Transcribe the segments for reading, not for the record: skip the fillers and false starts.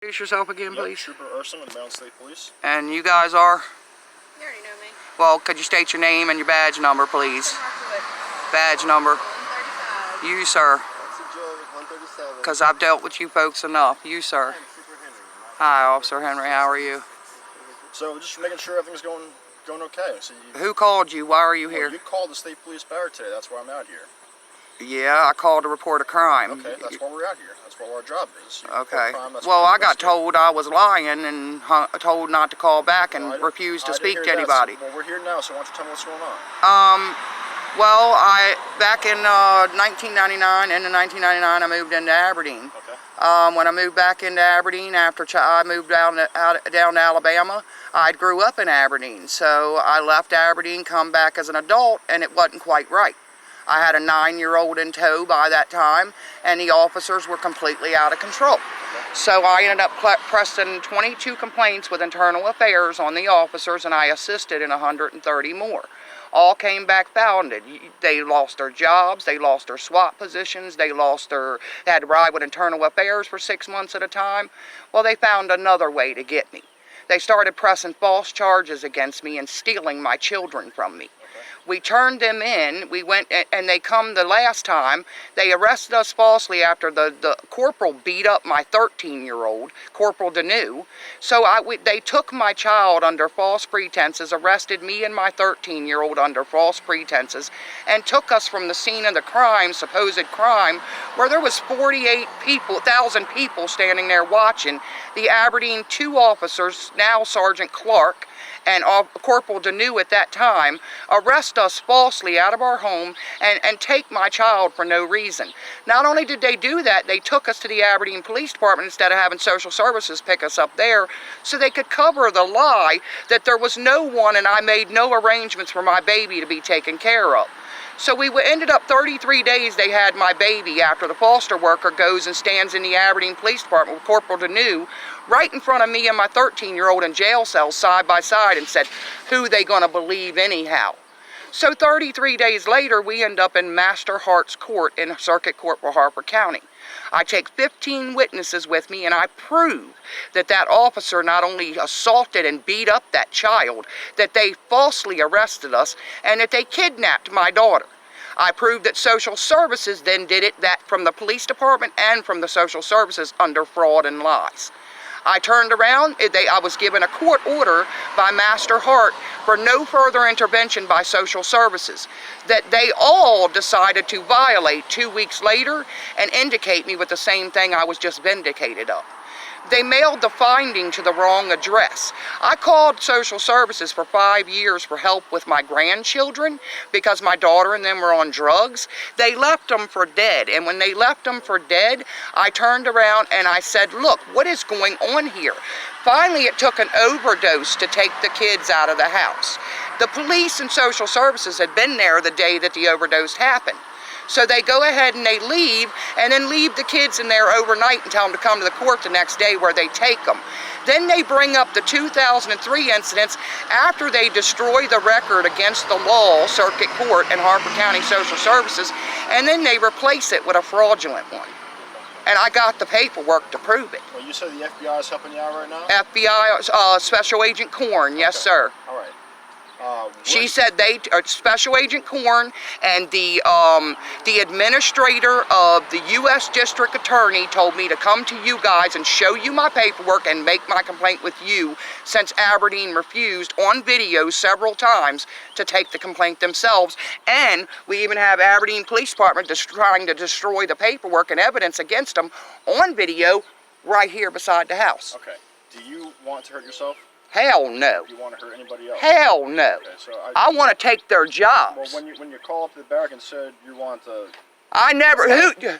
Introduce yourself again, please. Trooper Urson with the Maryland State Police. And you guys are? You already know me. Well, could you state your name and your badge number, please? Badge number. 135. You, sir. 137. Because I've dealt with you folks enough. You, sir. Trooper Henry. Hi, Officer Henry. How are you? So just making sure everything's going okay. So Who called you? Why are you here? You called the State Police Barracks today. That's why I'm out here. Yeah, I called to report a crime. Okay, that's why we're out here. That's what our job is. Okay. Well, I got told I was lying and told not to call back and refused to speak to anybody. Well, we're here now, so why don't you tell me what's going on? Well, back in 1999, end of 1999, I moved into Aberdeen. Okay. When I moved back into Aberdeen after I moved down to Alabama, I grew up in Aberdeen. So I left Aberdeen, come back as an adult, and it wasn't quite right. I had a 9-year-old in tow by that time, and the officers were completely out of control. So I ended up pressing 22 complaints with internal affairs on the officers, and I assisted in 130 more. All came back founded. They lost their jobs, they lost their SWAT positions, they had to ride with internal affairs for 6 months at a time. Well, they found another way to get me. They started pressing false charges against me and stealing my children from me. We turned them in, we went, and they come the last time, they arrested us falsely after the corporal beat up my 13-year-old, Corporal Denew. So they took my child under false pretenses, arrested me and my 13-year-old under false pretenses, and took us from the scene of the crime, supposed crime, where there was 48,000 people standing there watching. The Aberdeen 2 officers, now Sergeant Clark, and Corporal Denew at that time, arrest us falsely out of our home and take my child for no reason. Not only did they do that, they took us to the Aberdeen Police Department instead of having social services pick us up there so they could cover the lie that there was no one and I made no arrangements for my baby to be taken care of. So we ended up 33 days they had my baby after the foster worker goes and stands in the Aberdeen Police Department with Corporal Denew right in front of me and my 13-year-old in jail cells side by side and said, who they gonna believe anyhow? So 33 days later, we end up in Master Hart's Court in Circuit Court for Harford County. I take 15 witnesses with me and I prove that that officer not only assaulted and beat up that child, that they falsely arrested us and that they kidnapped my daughter. I proved that social services then did it, that from the police department and from the social services under fraud and lies. I turned around, I was given a court order by Master Hart for no further intervention by social services, that they all decided to violate 2 weeks later and indicate me with the same thing I was just vindicated of. They mailed the finding to the wrong address. I called social services for 5 years for help with my grandchildren because my daughter and them were on drugs. They left them for dead, and when they left them for dead, I turned around and I said, look, what is going on here? Finally, it took an overdose to take the kids out of the house. The police and social services had been there the day that the overdose happened. So they go ahead and they leave, and then leave the kids in there overnight and tell them to come to the court the next day where they take them. Then they bring up the 2003 incidents after they destroy the record against the law, Circuit Court and Harford County Social Services, and then they replace it with a fraudulent one. And I got the paperwork to prove it. Well, you said the FBI is helping you out right now? FBI, Special Agent Korn, yes, sir. All right. She said Special Agent Korn and the administrator of the U.S. District Attorney told me to come to you guys and show you my paperwork and make my complaint with you, since Aberdeen refused on video several times to take the complaint themselves. And we even have Aberdeen Police Department trying to destroy the paperwork and evidence against them on video right here beside the house. Okay. Do you want to hurt yourself? Hell no. Do you want to hurt anybody else? Hell no. Okay, so I want to take their jobs. Well, when you called up to the barrack and said you want to... I never...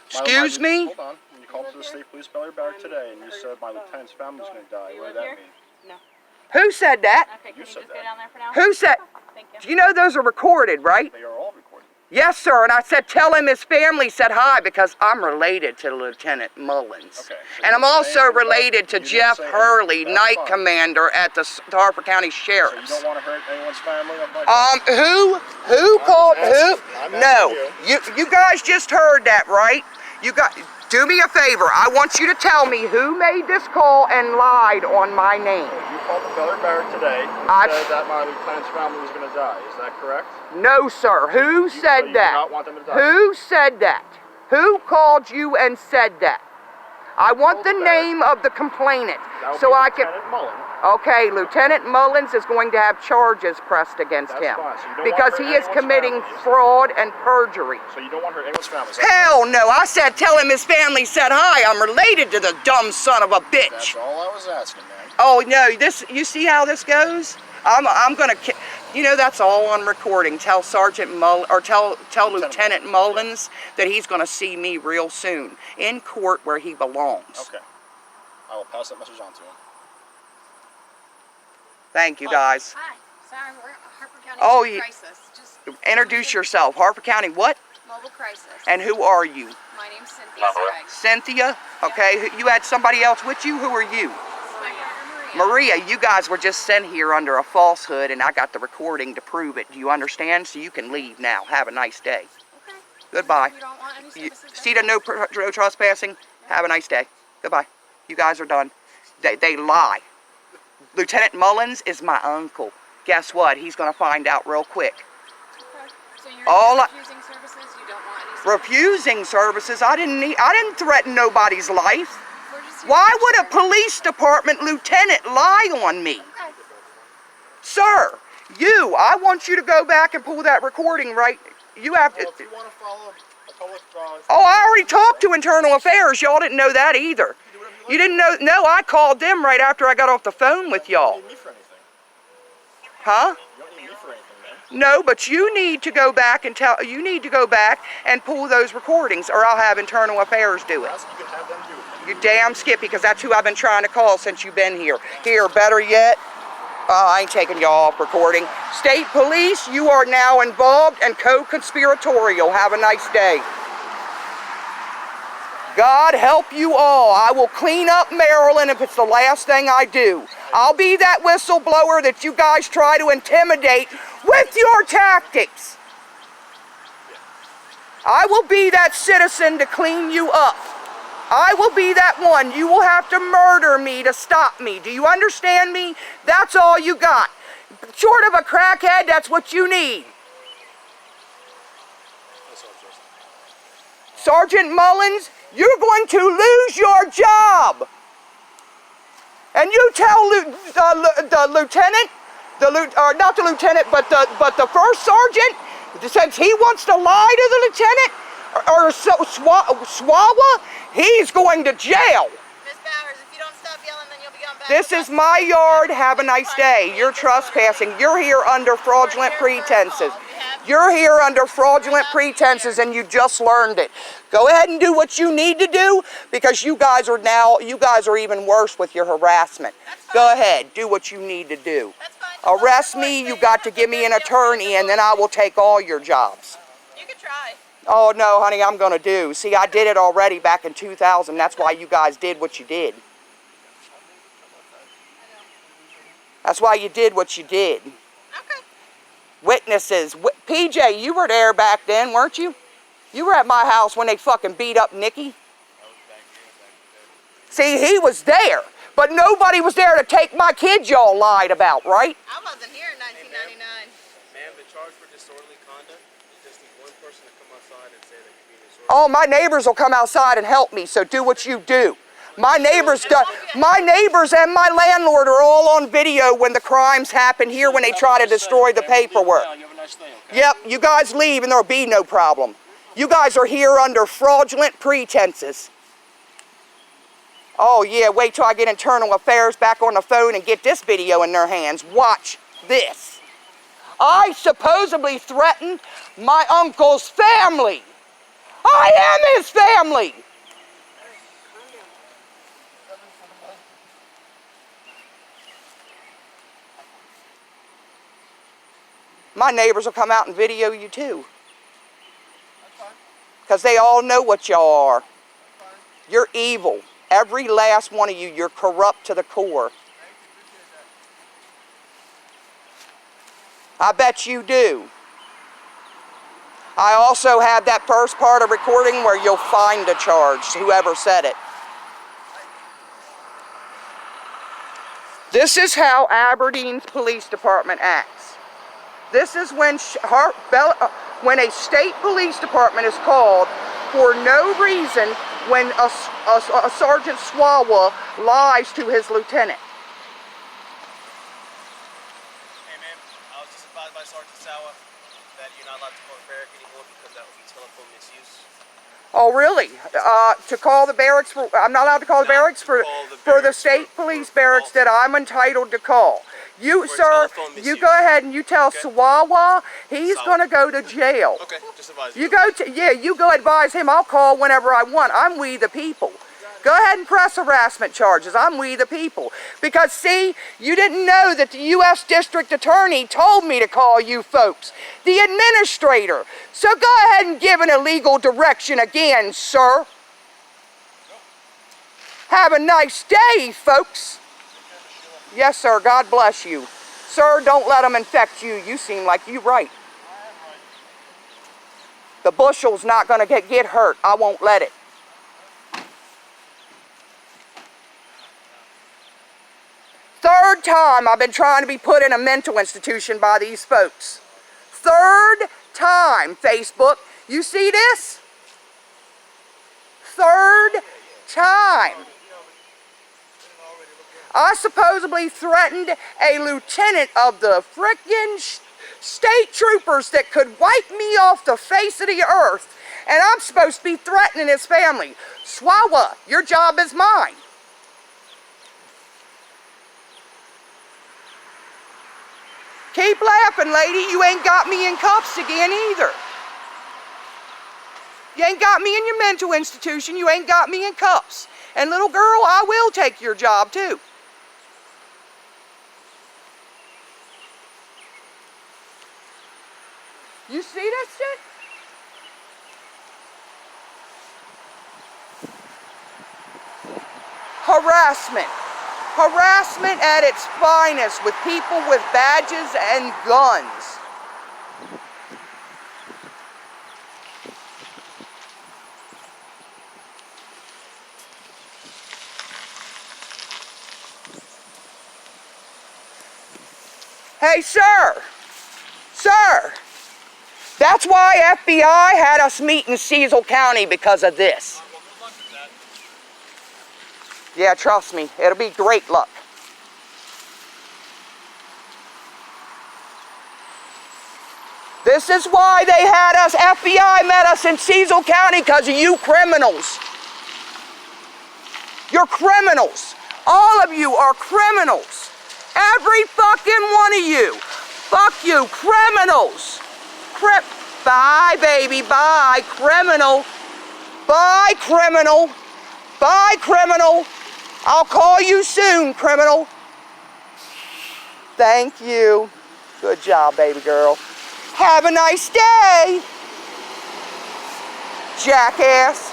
Excuse me? Hold on. When you called up to the State Police Barrack today and you said my lieutenant's family's going to die, what did that mean? No. Who said that? Okay, can you said just that. go down there for now? Who said... Thank you. Do you know those are recorded, right? They are all recorded. Yes, sir. And I said, tell him his family said hi because I'm related to Lieutenant Mullins. Okay. So and I'm also related to Jeff Hurley, night commander at the Harford County Sheriff's. So you don't want to hurt anyone's family? Who called who? No. You guys just heard that, right? Do me a favor. I want you to tell me who made this call and lied on my name. You called the Baylor Barrack today and said that my lieutenant's family was going to die. Is that correct? No, sir. Who said so you that? do not want them to die. Who said that? Who called you and said that? I want the name of the complainant so I can. Lieutenant Mullen. Okay, Lieutenant Mullins is going to have charges pressed against him fine. So you don't because want her he is anyone's committing family. fraud and perjury. So you don't want her anyone's family. Hell no! I said, tell him his family said hi. I'm related to the dumb son of a bitch. That's all I was asking, man. Oh no! This, you see how this goes? I'm gonna, you know, that's all on recording. Tell Sergeant tell Lieutenant Mullins that he's gonna see me real soon in court where he belongs. Okay. I will pass that message on to him. Thank you, guys. Hi. Sorry, we're Harford County Oh, Mobile Crisis. Just Introduce yourself. Harford County what? Mobile Crisis. And who are you? My name's Cynthia Sprague. Cynthia? Okay. You had somebody else with you? Who are you? My daughter Maria. Maria, you guys were just sent here under a falsehood, and I got the recording to prove it. Do you understand? So you can leave now. Have a nice day. Okay. Goodbye. We don't want any services. See the no trespassing? Have a nice day. Goodbye. You guys are done. They lie. Lieutenant Mullins is my uncle. Guess what? He's going to find out real quick. Okay. So you're All refusing services? You don't want any services? Refusing services? I didn't threaten nobody's life. We're just here Why to would a make sure. police department lieutenant lie on me? Okay. Sir, I want you to go back and pull that recording right. You have to. Well, if you want to follow a public... Oh, I already talked to Internal Affairs. Y'all didn't know that either. You didn't know? No, I called them right after I got off the phone with y'all. You don't need me for anything. Huh? You don't need me for anything, man. No, but you need to go back and pull those recordings, or I'll have Internal Affairs do it. You can have them do it. You damn Skippy, because that's who I've been trying to call since you've been here. Here, better yet, I ain't taking y'all off recording. State Police, you are now involved and co-conspiratorial. Have a nice day. God help you all. I will clean up Maryland if it's the last thing I do. I'll be that whistleblower that you guys try to intimidate with your tactics. I will be that citizen to clean you up. I will be that one. You will have to murder me to stop me. Do you understand me? That's all you got. Short of a crackhead, that's what you need. Sergeant Mullins, you're going to lose your job. And you tell the lieutenant, not the lieutenant, but the first sergeant, since he wants to lie to the lieutenant, or Swawa, he's going to jail. Miss Bowers, if you don't stop yelling, then you'll be going back. This is my yard. Have a nice day. You're trespassing. You're here under fraudulent pretenses. You're here under fraudulent pretenses, and you just learned it. Go ahead and do what you need to do, because you guys are even worse with your harassment. Go ahead, do what you need to do. Arrest me, you got to give me an attorney, and then I will take all your jobs. You can try. Oh no, honey, I'm gonna do. See, I did it already back in 2000. That's why you guys did what you did. That's why you did what you did. Okay. Witnesses. PJ, you were there back then, weren't you? You were at my house when they fucking beat up Nikki. See, he was there, but nobody was there to take my kids y'all lied about, right? I wasn't here in 1999. Ma'am, the charge for disorderly conduct, you just need one person to come outside and say that you're being disorderly. Oh, my neighbors will come outside and help me, so do what you do. My neighbors and my landlord are all on video when the crimes happen here, when they try to destroy the paperwork. Yep, you guys leave and there'll be no problem. You guys are here under fraudulent pretenses. Oh yeah, wait till I get Internal Affairs back on the phone and get this video in their hands. Watch this. I supposedly threatened my uncle's family. I am his family. My neighbors will come out and video you too. Because they all know what y'all are. You're evil. Every last one of you, you're corrupt to the core. I bet you do. I also have that first part of recording where you'll find the charge, whoever said it. This is how Aberdeen's police department acts. This is when a state police department is called for no reason when a Sergeant Swawa lies to his lieutenant. Hey ma'am, I was just advised by Sergeant Sawa that you're not allowed to call the barrack anymore because that would be telephone misuse. Oh, really? To call the barracks for, I'm not allowed to call the barracks for the state police barracks that I'm entitled to call. You, sir, you go ahead and you tell Sawawa he's going to go to jail. Okay, just advise You go advise him. I'll call whenever I want. I'm we the people. Go ahead and press harassment charges. I'm we the people. Because see, you didn't know that the U.S. District Attorney told me to call you folks. The administrator. So go ahead and give an illegal direction again, sir. Have a nice day, folks. Yes, sir. God bless you. Sir, don't let them infect you. You seem like you're right. The bushel's not going to get hurt. I won't let it. Third time I've been trying to be put in a mental institution by these folks. Third time, Facebook. You see this? Third time. I supposedly threatened a lieutenant of the frickin' state troopers that could wipe me off the face of the earth, and I'm supposed to be threatening his family. Swawa, your job is mine. Keep laughing, lady. You ain't got me in cuffs again either. You ain't got me in your mental institution. You ain't got me in cuffs. And little girl, I will take your job too. You see that shit? Harassment. Harassment at its finest with people with badges and guns. Hey, sir. Sir. That's why FBI had us meet in Cecil County because of this. Well, good luck with that. Yeah, trust me, it'll be great luck. This is why they had us, FBI met us in Cecil County, because of you criminals. You're criminals. All of you are criminals. Every fucking one of you. Fuck you, criminals. Bye, baby, bye, criminal. Bye, criminal. Bye, criminal. I'll call you soon, criminal. Thank you. Good job, baby girl. Have a nice day, jackass.